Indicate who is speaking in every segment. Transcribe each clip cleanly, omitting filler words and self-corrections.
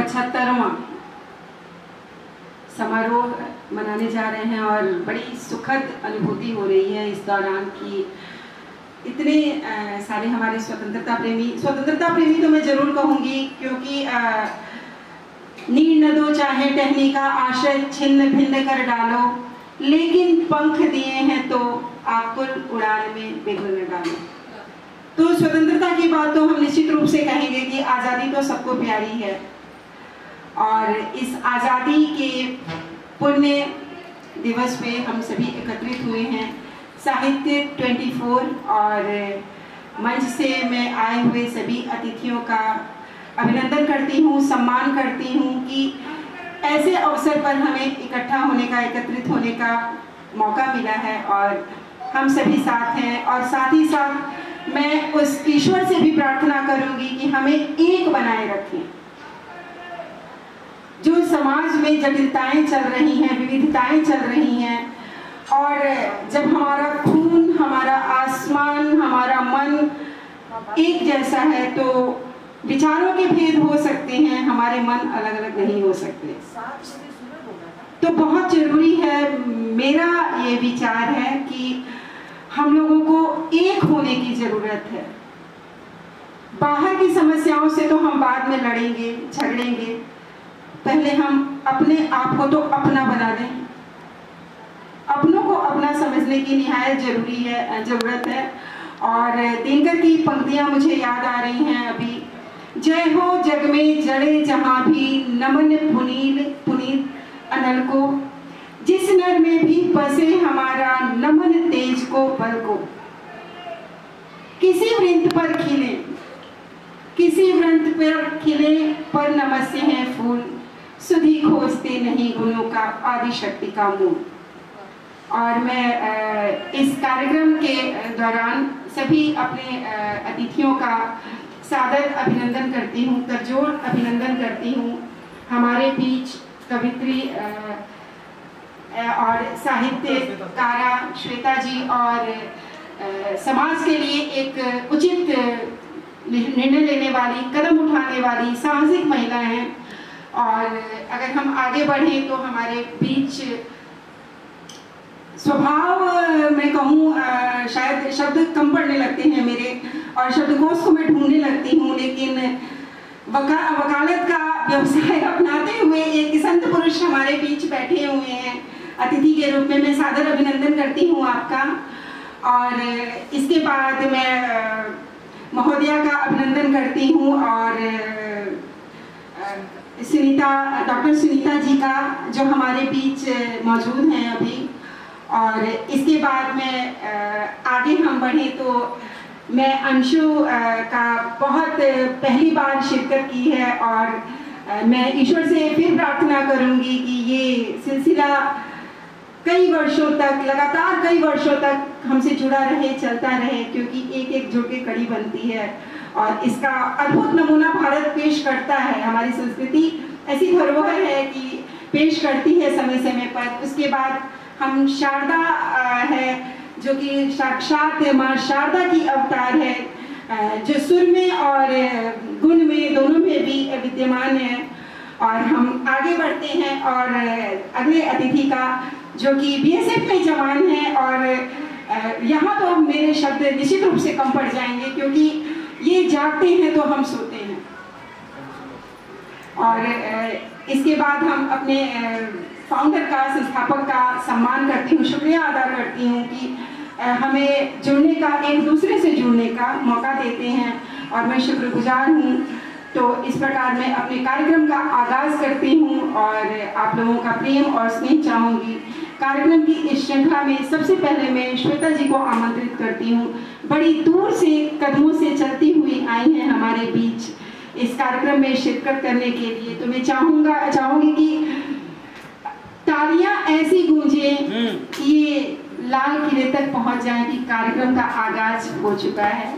Speaker 1: 75वां समारोह मनाने जा रहे हैं और बड़ी सुखद अनुभूति हो रही है इस दौरान कि इतने सारे हमारे स्वतंत्रता प्रेमी तो मैं जरूर कहूँगी, क्योंकि नीड न दो चाहे टहनी का आशय छिन्न भिन्न कर डालो, लेकिन पंख दिए हैं तो आकुल उड़ान में बिगड़ न डालो। तो स्वतंत्रता की बात तो हम निश्चित रूप से कहेंगे कि आज़ादी तो सबको प्यारी है, और इस आज़ादी के पुण्य दिवस पे हम सभी एकत्रित हुए हैं। साहित्य 24 और मंच से मैं आए हुए सभी अतिथियों का अभिनंदन करती हूँ, सम्मान करती हूँ कि ऐसे अवसर पर हमें इकट्ठा होने का, एकत्रित होने का मौका मिला है और हम सभी साथ हैं। और साथ ही साथ मैं उस ईश्वर से भी प्रार्थना करूँगी कि हमें एक बनाए रखें। जो समाज में जटिलताएं चल रही हैं, विविधताएं चल रही हैं, और जब हमारा खून, हमारा आसमान, हमारा मन एक जैसा है तो विचारों के भेद हो सकते हैं, हमारे मन अलग अलग नहीं हो सकते। तो बहुत जरूरी है, मेरा ये विचार है कि हम लोगों को एक होने की जरूरत है। बाहर की समस्याओं से तो हम बाद में लड़ेंगे, झगड़ेंगे, पहले हम अपने आप को तो अपना बना दें। अपनों को अपना समझने की निहायत जरूरत है। और दिनकर की पंक्तियां मुझे याद आ रही हैं अभी। जय हो जग में जड़े जहां भी, नमन पुनीत अनल को, जिस नर में भी बसे हमारा, नमन तेज को बल को। किसी वृंत पर खिले, किसी वृंत पर खिले, पर नमस्य हैं फूल, सुधि खोजते नहीं गुणों का, आदि शक्ति का मूल। और मैं इस कार्यक्रम के दौरान सभी अपने अतिथियों का सादर अभिनंदन करती हूँ, करजोड़ अभिनंदन करती हूँ। हमारे बीच कवित्री और साहित्यकारा श्वेता जी और समाज के लिए एक उचित निर्णय लेने वाली, कदम उठाने वाली साहसिक महिला हैं। और अगर हम आगे बढ़ें तो हमारे बीच स्वभाव मैं कहूँ शायद शब्द कम पड़ने लगते हैं मेरे, और शब्दकोश को मैं ढूंढने लगती हूँ, लेकिन वकालत का व्यवसाय अपनाते हुए एक संत पुरुष हमारे बीच बैठे हुए हैं अतिथि के रूप में। मैं सादर अभिनंदन करती हूँ आपका। और इसके बाद मैं महोदया का अभिनंदन करती हूँ और डॉक्टर सुनीता जी का, जो हमारे बीच मौजूद हैं अभी। और इसके बाद में आगे हम बढ़ें तो मैं अंशु का बहुत पहली बार शिरकत की है, और मैं ईश्वर से फिर प्रार्थना करूंगी कि ये सिलसिला कई वर्षों तक, लगातार कई वर्षों तक हमसे जुड़ा रहे, चलता रहे, क्योंकि एक एक जुड़ के कड़ी बनती है। और इसका अद्भुत नमूना भारत पेश करता है। हमारी संस्कृति ऐसी धरोहर है कि पेश करती है समय समय पर। उसके बाद हम शारदा है, जो कि साक्षात माँ शारदा की अवतार है, जो सुर में और गुण में दोनों में भी विद्यमान है। और हम आगे बढ़ते हैं और अगले अतिथि का, जो कि बीएसएफ में जवान है, और यहाँ तो मेरे शब्द निश्चित रूप से कम पड़ जाएंगे, क्योंकि ये जागते हैं तो हम सोते हैं। और इसके बाद हम अपने फाउंडर का, संस्थापक का सम्मान करती हूँ, शुक्रिया अदा करती हूँ कि हमें जुड़ने का, एक दूसरे से जुड़ने का मौका देते हैं, और मैं शुक्रगुजार हूँ। तो इस प्रकार मैं अपने कार्यक्रम का आगाज करती हूँ और आप लोगों का प्रेम और स्नेह चाहूँगी। कार्यक्रम की इस श्रृंखला में सबसे पहले मैं श्वेता जी को आमंत्रित करती हूँ। बड़ी दूर से कदमों से चलती हुई आई हैं हमारे बीच इस कार्यक्रम में शिरकत करने के लिए। तो मैं चाहूँगी कि तालियां ऐसी गूंजे कि ये लाल किले तक पहुंच जाए कि कार्यक्रम का आगाज हो चुका है।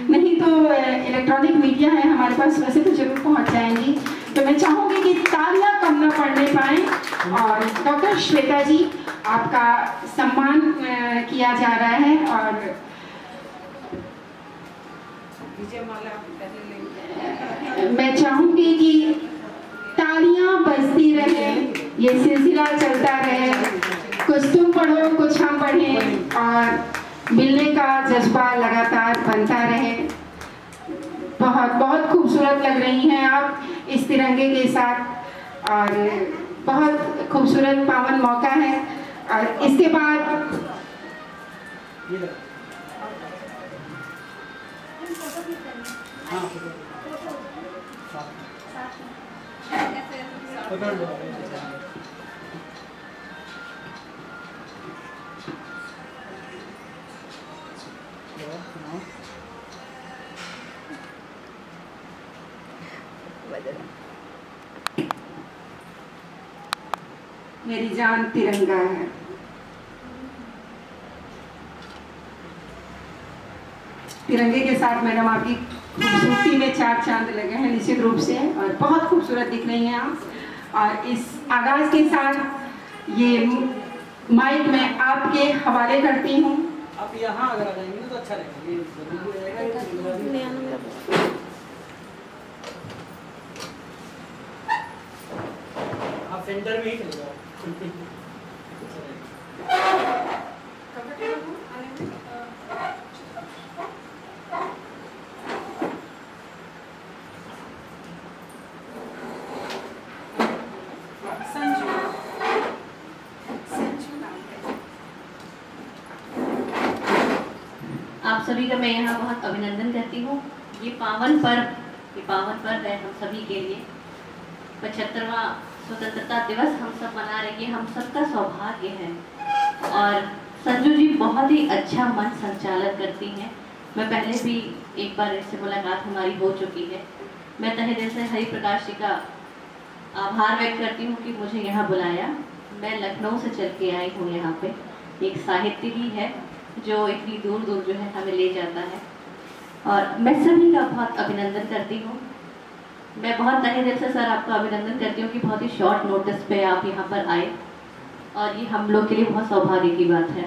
Speaker 1: नहीं तो इलेक्ट्रॉनिक मीडिया है हमारे पास, वैसे तो जरूर पहुंच जाएंगी। तो मैं चाहूंगी कि तालियां कम न पड़ने पाए। और डॉक्टर श्वेता जी, आपका सम्मान किया जा रहा है। और मैं चाहूंगी कि ये सिलसिला चलता रहे, कुछ तुम पढ़ो कुछ हम पढ़ें और मिलने का जज्बा लगातार बनता रहे। बहुत बहुत खूबसूरत लग रही हैं आप इस तिरंगे के साथ और बहुत खूबसूरत पावन मौका है। और इसके बाद मेरी जान तिरंगा है। तिरंगे के साथ मैडम आपकी खूबसूरती में चार चांद लगे हैं निश्चित रूप से और बहुत खूबसूरत दिख रही हैं आप। और इस आगाज के साथ ये माइक मैं आपके हवाले करती हूँ।
Speaker 2: आप यहाँ अगर आ जाएंगे तो अच्छा रहेगा। आप सेंटर में ही चले जाओ।
Speaker 3: आप सभी का मैं यहाँ बहुत अभिनंदन करती हूँ। ये पावन पर्व है हम सभी के लिए। 75वां स्वतंत्रता दिवस हम सब मना रहे हैं, हम सबका सौभाग्य है। और संजू जी बहुत ही अच्छा मन संचालन करती हैं। मैं पहले भी एक बार इससे मुलाकात हमारी हो चुकी है। मैं तहे दिल से हरि प्रकाश जी का आभार व्यक्त करती हूँ कि मुझे यहाँ बुलाया। मैं लखनऊ से चल के आई हूँ यहाँ पे। एक साहित्य ही है जो इतनी दूर दूर जो है हमें ले जाता है। और मैं सभी का बहुत अभिनंदन करती हूँ। मैं बहुत तहे दिल से सर आपका अभिनंदन करती हूँ कि बहुत ही शॉर्ट नोटिस पे आप यहाँ पर आए और ये हम लोग के लिए बहुत सौभाग्य की बात है।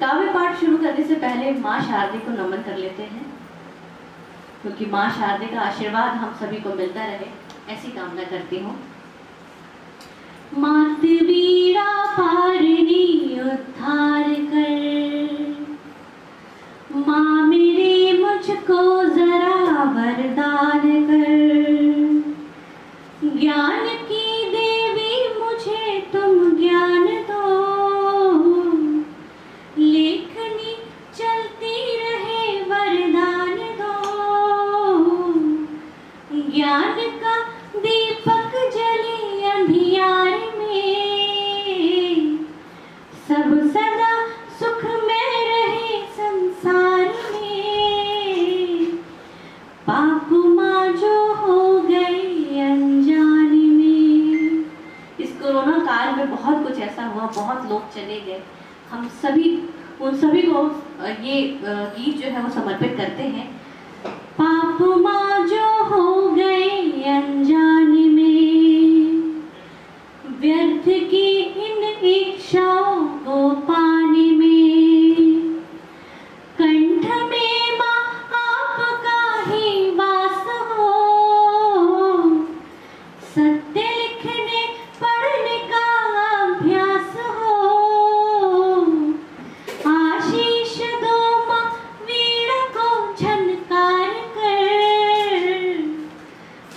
Speaker 3: काव्य पाठ शुरू करने से पहले माँ शारदे को नमन कर लेते हैं, क्योंकि माँ शारदे का आशीर्वाद हम सभी को मिलता रहे, ऐसी कामना करती हूँ। मात वीरा पारनी उद्धार कर, माँ मेरे मुझको जरा वरदान कर। ज्ञान की देवी मुझे तुम ज्ञान दो, लेखनी चलती रहे वरदान दो। ज्ञान का दीपक जले अंधियार में, सब सदा सुख में रहे संसार में। पाप माँ जो हो गए अनजान में। इस कोरोना काल में बहुत कुछ ऐसा हुआ, बहुत लोग चले गए। हम सभी उन सभी को ये गीत जो है वो समर्पित करते हैं। पाप माँ जो हो गए अनजान में, व्यर्थ की इन इच्छाओं को पाने में। कंठ में माँ आपका ही वास हो, सत्य लिखने पढ़ने का अभ्यास हो। आशीष दो माँ वीर को झनकार कर,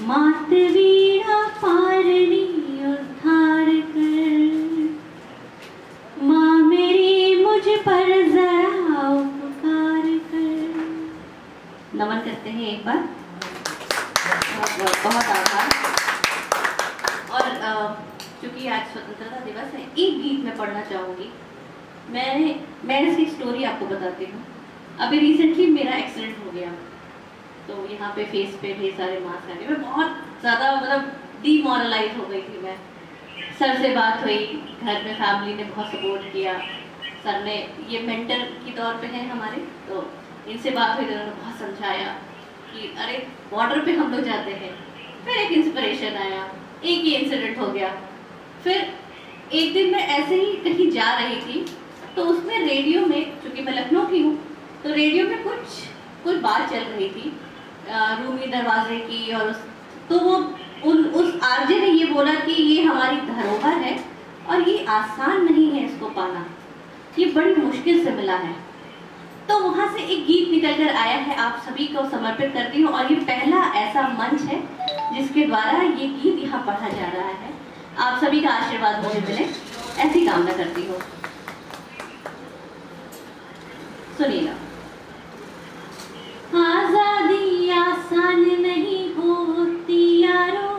Speaker 3: मात वीरा पारनी उद्धार कर। माँ मेरी मुझ पर जरा उपकार कर। नमन करते हैं एक बार। बहुत आभार। और चूंकि आज स्वतंत्रता दिवस है, एक गीत मैं पढ़ना चाहूँगी। मैं इसकी स्टोरी आपको बताती हूँ। अभी रिसेंटली मेरा एक्सीडेंट हो गया, तो यहाँ पे फेस पे ढेर सारे मास्क आ गए। मैं बहुत ज़्यादा मतलब डीमोरलाइज हो गई थी मैं। सर से बात हुई, घर में फैमिली ने बहुत सपोर्ट किया। सर ने, ये मेंटर की तौर पे है हमारे, तो इनसे बात हुई तो उन्होंने बहुत समझाया कि अरे बॉर्डर पे हम लोग जाते हैं। फिर एक इंस्पिरेशन आया, एक ही इंसिडेंट हो गया। फिर एक दिन मैं ऐसे ही कहीं जा रही थी, तो उसमें रेडियो में, चूँकि मैं लखनऊ की हूँ, तो रेडियो में कुछ बात चल रही थी रूमी दरवाजे की। और तो वो उस आरजे ने ये बोला कि ये हमारी धरोहर है और ये आसान नहीं है इसको पाना, ये बड़ी मुश्किल से मिला है। तो वहां से एक गीत निकल कर आया है, आप सभी को समर्पित करती हूँ। और ये पहला ऐसा मंच है जिसके द्वारा ये गीत यहाँ पढ़ा जा रहा है। आप सभी का आशीर्वाद मुझे मिले, ऐसी कामना करती हूँ। सुनिएगा। आजादी आसान नहीं होती यारो,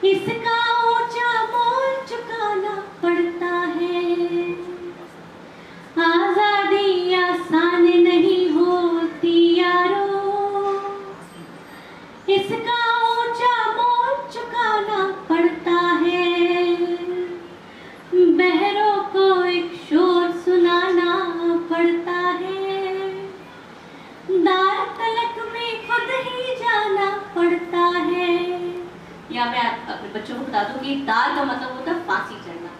Speaker 3: इसका ऊंचा मोल चुकाना पड़ता है। आजादी आसान नहीं होती यारो, इसका ऊंचा मोल चुकाना पड़ता है। बहरों को एक शोर सुनाना पड़ता है, दार तलक में खुद ही जाना पड़ता है। या मैं अपने बच्चों को बता दूं कि दार का मतलब होता है फांसी चढ़ना।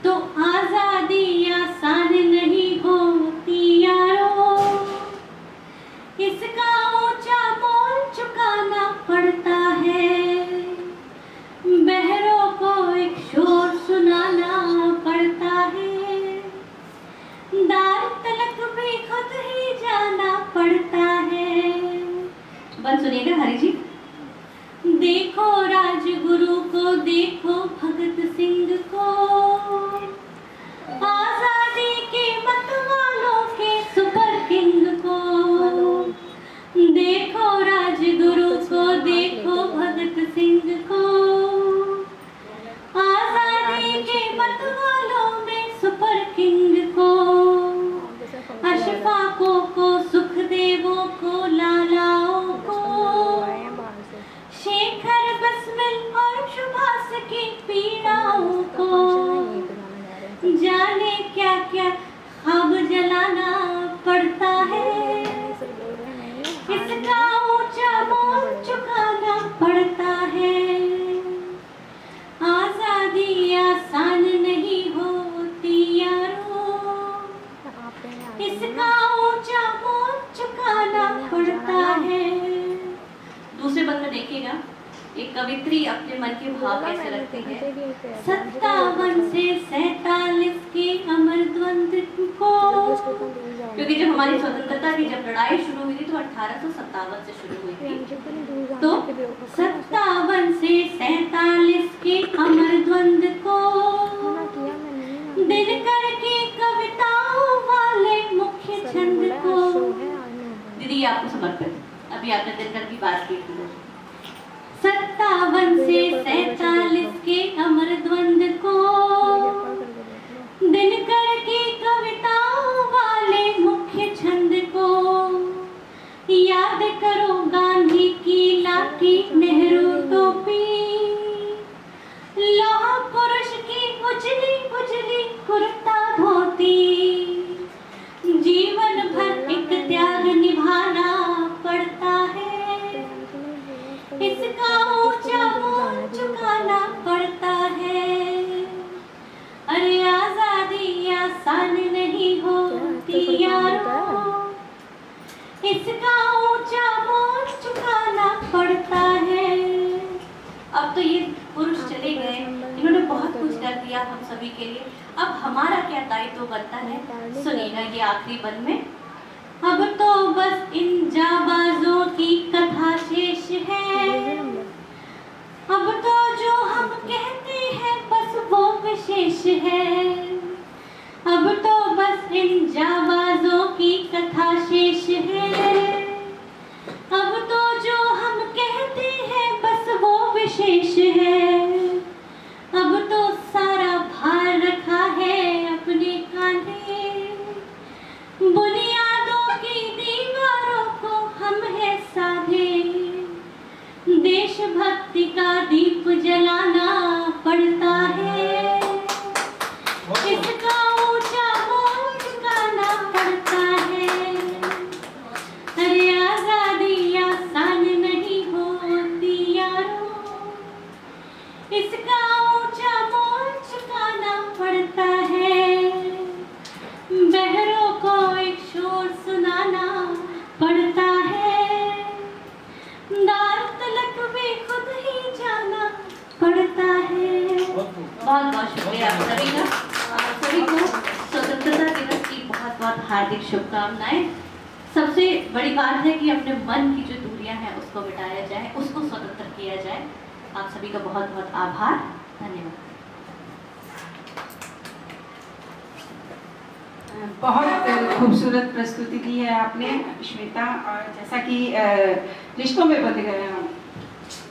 Speaker 3: तो आजादी आसान नहीं होती यारो, इसका ऊंचा मोल चुकाना पड़ता है। बहरों को एक शोर सुनाना पड़ता है, दार तलक भी खुद ही जाना पड़ता है। बस सुनिएगा हरि जी। देखो राजगुरु को, देखो भगत सिंह को, आजादी के मतवालों के सुपर किंग को। देखो राजगुरु को, देखो भगत सिंह को, आजादी के मतवालों में सुपर किंग को। अशफाकों को, सुखदेवों को, लालाओं को, शेखर बस्मिल और सुभाष की पीड़ाओं को। जाने क्या क्या ख्वाब जलाना पड़ता है, इसका ऊंचा मोल चुकाना पड़ता है। आजादी आसान नहीं होती यारो, इसका ऊंचा मोल चुकाना पड़ता है। दूसरे बंद में देखिएगा, एक कवित्री अपने मन के भाव कैसे रखती है। 57 से 47 के अमर द्वंद्व को, क्योंकि जब हमारी स्वतंत्रता की जब लड़ाई शुरू हुई थी तो 1857 से शुरू हुई थी। तो 57 से 47 के अमर द्वंद्व को, दिनकर की कविताओं वाले मुख्य छंद को। दीदी आपको समर्पित, अभी आपने दिनकर की बात की थी। 57 से 47 के अमर द्वंद्व को, दिनकर की कविताओं वाले मुख्य छंद को। याद करो गांधी की लाठी, नेहरू टोपी, लौह पुरुष की उजली उजली कुर्ता धोती। जीवन भर एक त्याग निभाना पड़ता है, इसका ऊंचा मोल चुकाना पड़ता है। अरे आजादी आसान नहीं होती यारो, इसका ऊंचा मोल चुकाना पड़ता है। अब तो ये पुरुष चले गए, इन्होंने बहुत कुछ कर दिया हम सभी के लिए। अब हमारा क्या दायित्व बनता है, सुनिएगा ये आखिरी बंद में। अब तो बस इन जाबाजों की कथा शेष है, अब तो जो हम कहते हैं बस वो विशेष है। अब तो बस इन जाबाजों की कथा शेष है, अब तो जो हम कहते हैं बस वो विशेष है। अब तो सारा भार रखा है अपने कांधे, बुनियादों की दीवारों को हम है साधे। देशभक्ति का दीप जलाना पड़ता है, इसका ऊंचा मोल चुकाना पड़ता है। अरे आजादी आसान नहीं होती यारो, इसका ऊंचा मोल चुकाना पड़ता है। बहरों को एक शोर सुनाना पड़ता है, दार फलक में खुद ही जाना पड़ता है। बहुत बहुत शुक्रिया आप सभी का, आप सभी को स्वतंत्रता दिवस की बहुत बहुत हार्दिक शुभकामनाएं। सबसे बड़ी बात है कि अपने मन की जो दूरियां हैं उसको मिटाया जाए, उसको स्वतंत्र किया जाए। आप सभी का बहुत बहुत आभार, धन्यवाद।
Speaker 1: बहुत खूबसूरत प्रस्तुति दी है आपने श्वेता। और जैसा कि रिश्तों में बंध गए हम,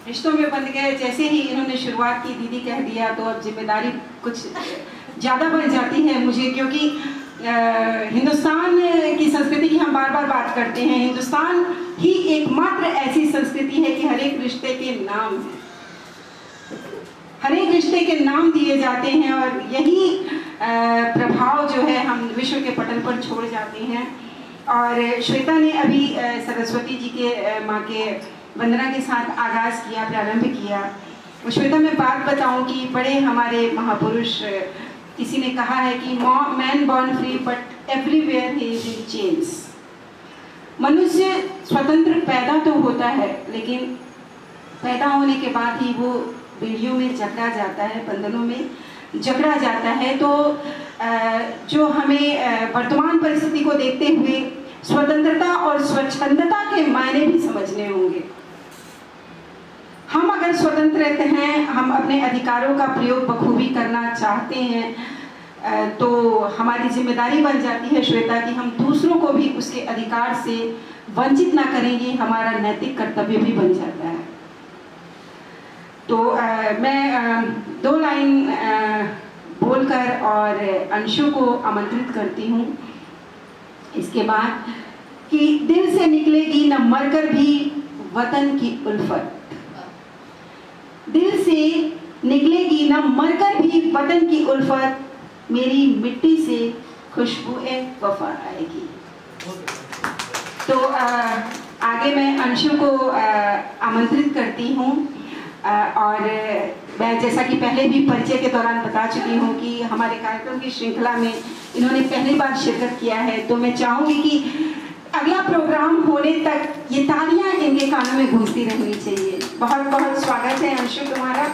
Speaker 1: रिश्तों में बंध गए, जैसे ही इन्होंने शुरुआत की, दीदी कह दिया, तो अब जिम्मेदारी कुछ ज़्यादा बन जाती है मुझे, क्योंकि हिंदुस्तान की संस्कृति की हम बार बार बात करते हैं। हिंदुस्तान ही एकमात्र ऐसी संस्कृति है कि हर एक रिश्ते के नाम हैं, हर एक रिश्ते के नाम दिए जाते हैं, और यही प्रभाव जो है हम विश्व के पटल पर छोड़ जाते हैं। और श्वेता ने अभी सरस्वती जी के माँ के वंदना के साथ आगाज़ किया, प्रारंभ किया। श्वेता, मैं बात बताऊं कि बड़े हमारे महापुरुष, किसी ने कहा है कि man born free but everywhere he is in chains. मनुष्य स्वतंत्र पैदा तो होता है, लेकिन पैदा होने के बाद ही वो बेड़ियों में जकड़ा जाता है, बंधनों में जकड़ा जाता है। तो जो हमें वर्तमान परिस्थिति को देखते हुए स्वतंत्रता और स्वच्छंदता के मायने भी समझने होंगे। हम अगर स्वतंत्र हैं, हम अपने अधिकारों का प्रयोग बखूबी करना चाहते हैं, तो हमारी जिम्मेदारी बन जाती है श्वेता कि हम दूसरों को भी उसके अधिकार से वंचित ना करेंगे, हमारा नैतिक कर्तव्य भी बन जाता है। तो मैं 2 लाइन बोलकर और अंशु को आमंत्रित करती हूँ इसके बाद, कि दिल से निकलेगी न मरकर भी वतन की उल्फत, दिल से निकलेगी न मरकर भी वतन की उल्फत, मेरी मिट्टी से खुशबुए वफा आएगी। तो आगे मैं अंशु को आमंत्रित करती हूँ। और मैं जैसा कि पहले भी परिचय के दौरान बता चुकी हूँ कि हमारे कार्यक्रम की श्रृंखला में इन्होंने पहली बार शिरकत किया है, तो मैं चाहूँगी कि अगला प्रोग्राम होने तक ये तालियां इनके कानों में गूंजती रहनी चाहिए। बहुत बहुत स्वागत है अंशु तुम्हारा।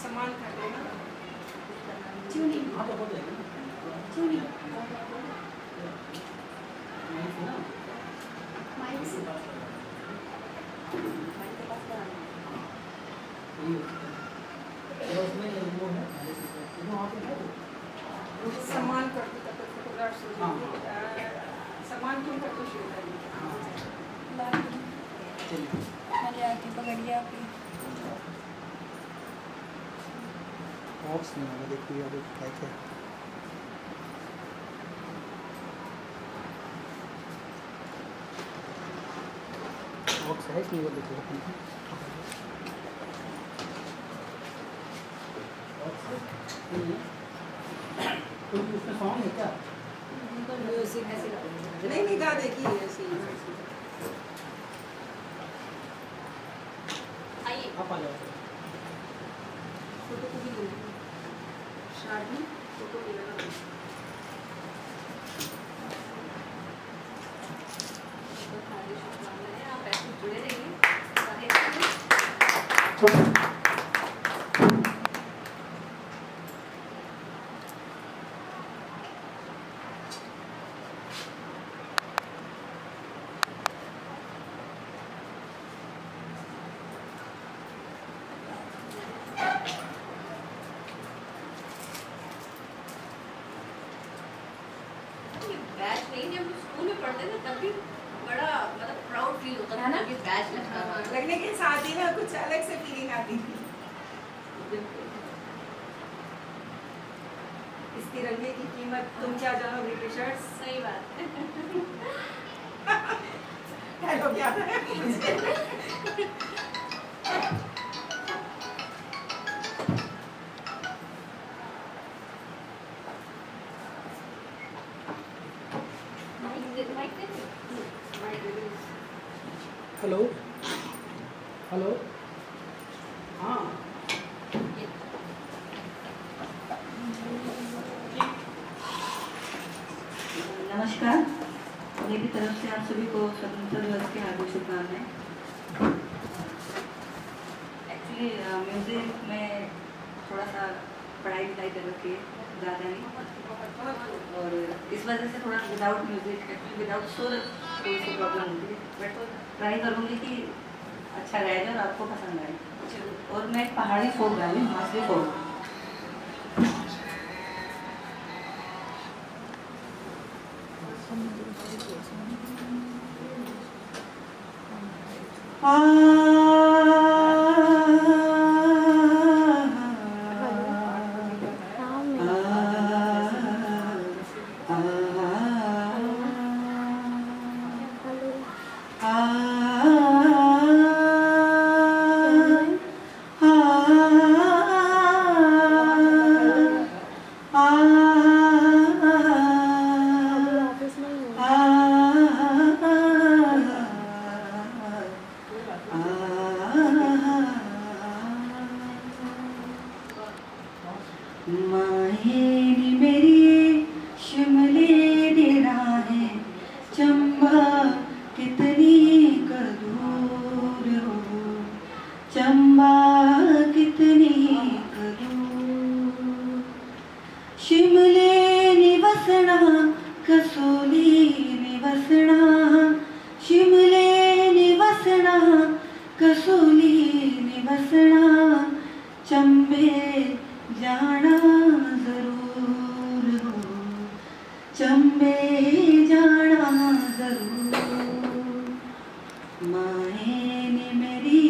Speaker 1: सम्मान कर देना। सम्मान कर दो, तब तक फोटोग्राफ सम्मान क्यों कर दो श्वेता जी?
Speaker 2: बॉक्स नहीं होगा, देखिए अभी क्या क्या बॉक्स है, इसलिए देखिए तो उसमें सॉन्ग है क्या?
Speaker 1: नहीं गा देखिए ऐसे
Speaker 3: आइए,
Speaker 2: आप आ जाओ।
Speaker 1: फोटो को भी ले लो, शादी फोटो ले लो।
Speaker 3: आप ऐसे जुड़े रहिए। बैच नहीं, जब स्कूल में पढ़ते थे तब भी बड़ा मतलब प्राउड फील होता था ना कि बैच लगता था।
Speaker 1: लगने के साथ ही ना कुछ अलग से फीलिंग आती थी। इस तिरंगे की कीमत तुम क्या जानो ब्रिटिशर्स।
Speaker 3: सही बात है।
Speaker 1: हेलो क्या है?
Speaker 2: हेलो हेलो, हाँ
Speaker 1: नमस्कार, मेरी
Speaker 4: तरफ से आप सभी को स्वतंत्रता दिवस की हार्दिक शुभकामनाएं। एक्चुअली म्यूज़िक में थोड़ा सा पढ़ाई लिखाई कर रखी है, ज़्यादा नहीं, और इस वजह से थोड़ा विदाउट म्यूज़िक, एक्चुअली विदाउट सुर थोड़ी सी प्रॉब्लम होती है, बट ट्राई करूँगी कि अच्छा रहेगा और आपको पसंद आए। और मैं पहाड़ी फोक गा रही हूँ, मासली फोक।
Speaker 5: माहेरी मेरी शिमले दे राहें चंबा कितनी कदूर हो, चंबा कितनी कदूर। शिमले निवसना कसोली निवसना, शिमले निवसना कसोली निवसना, चंबे जाना जरूर हो, चंबे जाना जरूर। माए ने मेरी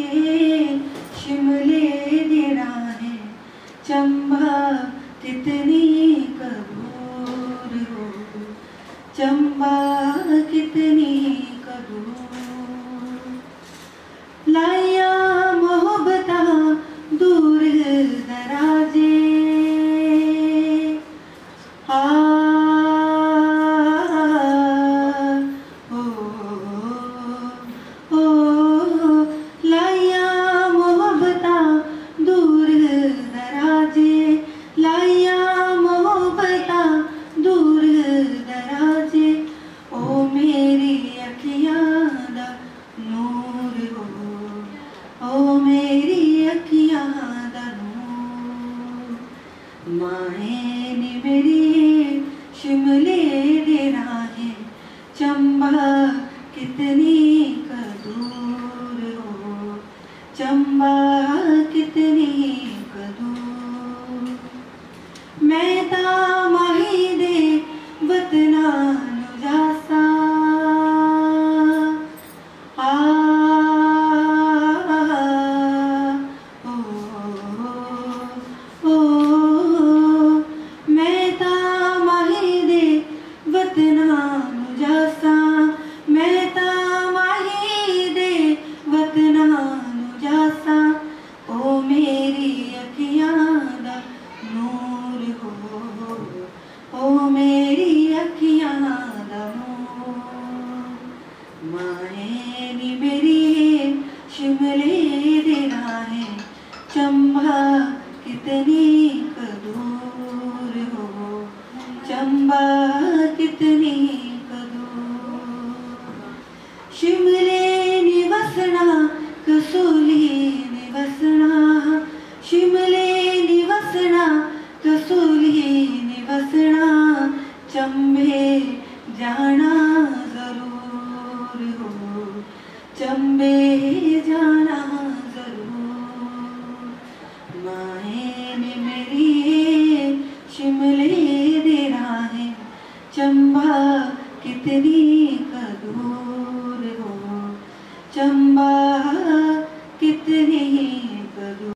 Speaker 5: शिमले दे राहें चंबा कितनी कदूर हो, चंबा कितनी कदूर। लाया मोहब्बता दूर दराजे, लाया मोहब्बता दूर दराजे, लाया मोहब्बता दूर दराजे। ओ मेरी अखियां दा नूर हो, ओ मेरी अखियां दा नूर। माए ने मेरी शिमले दे राहें चंबा कितनी कदूर हो, चंबा कितनी कदूर। मैं ता माही दे वतना नु जासा, मैं ता माही दे वतना नु जासा, मैं ता माही दे वतना नु जासा। ओ मेरी अखियां दा नूर हो, ओ मेरी अखियां दा नूर। माए नी मेरी शिमले दे राहें चंबा कितनी कदूर हो, चंबा कितनी कदूर। शिमले निवसना कसोली निवसना, शिमले निवसना कसोली निवसना, चंबे जाना जरूर हो, चंबे जाना जरूर। माए ने मेरी शिमले दे राहें चंबा कितनी कदूर हो, चंबा कितनी कदूर।